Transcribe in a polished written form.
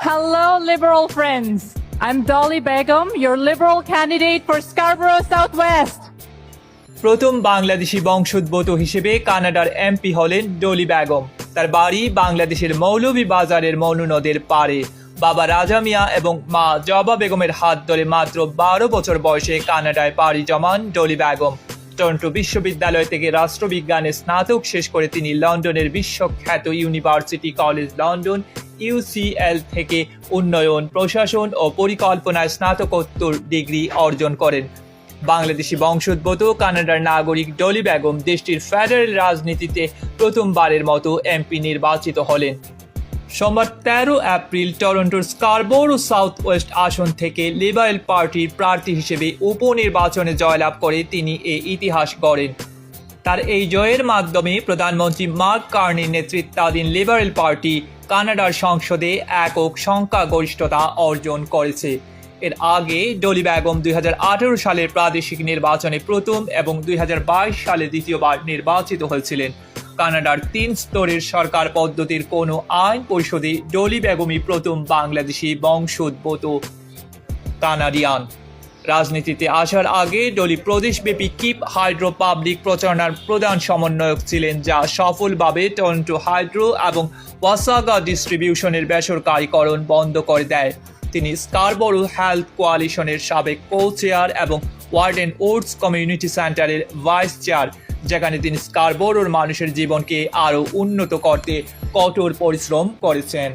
Hello, Liberal friends. I'm Dolly Begum, your Liberal candidate for Scarborough Southwest. প্রথম বাংলাদেশি বংশোদ্ভূত হিসেবে কানাডার এমপি হলেন ডলি বেগম। তার বাড়ি বাংলাদেশের মৌলভীবাজারের মনু নদের পাড়ে। বাবা রাজা মিয়া এবং মা জবা বেগমের হাত ধরে মাত্র 12 বছর বয়সে কানাডায় পাড়ি জমান ডলি বেগম। টরন্টো বিশ্ববিদ্যালয় থেকে রাষ্ট্রবিজ্ঞানে স্নাতক শেষ করে তিনি লন্ডনের বিশ্বখ্যাত ইউনিভার্সিটি কলেজ লন্ডন UCL থেকে উন্নয়ন, প্রশাসন ও পরিকল্পনায় স্নাতকোত্তর ডিগ্রি অর্জন করেন। বাংলাদেশি বংশোদ্ভূত কানাডার নাগরিক ডলি বেগম দেশটির ফেডারেল রাজনীতিতে প্রথমবারের মতো এমপি নির্বাচিত হলেন। সোমবার 13 এপ্রিল টরন্টোর স্কারবোরো সাউথ ওয়েস্ট আসন থেকে লিবারেল পার্টির প্রার্থী হিসেবে উপনির্বাচনে জয়লাভ করে তিনি এই ইতিহাস গড়েন। তার এই জয়ের মাধ্যমে প্রধানমন্ত্রী মার্ক কার্নির নেতৃত্বাধীন লিবারেল পার্টি কানাডার সংসদে একক সংখ্যাগরিষ্ঠতা অর্জন করেছে। এর আগে ডলি বেগম 2018 সালের প্রাদেশিক নির্বাচনে প্রথম এবং 2022 সালে দ্বিতীয়বার নির্বাচিত হয়েছিলেন। কানাডার 3 স্তরের সরকার পদ্ধতির কোনো আইন পরিষদে ডলি বেগমই প্রথম বাংলাদেশি বংশোদ্ভূত কানাডিয়ান। রাজনীতিতে আসার আগে ডলি প্রদেশব্যাপী কিপ হাইড্রো পাবলিক প্রচারণার প্রধান সমন্বয়ক ছিলেন, যা সফলভাবে টরন্টো হাইড্রো এবং ওয়াসাগা ডিস্ট্রিবিউশনের বেসরকারীকরণ বন্ধ করে দেয়। তিনি স্কারবোরো হেলথ কোয়ালিশনের সাবেক কো-চেয়ার এবং ওয়ার্ডেন ওটস কমিউনিটি সেন্টারের ভাইস চেয়ার, যেখানে তিনি স্কারবোরোর মানুষের জীবনকে আরও উন্নত করতে কঠোর পরিশ্রম করেছেন।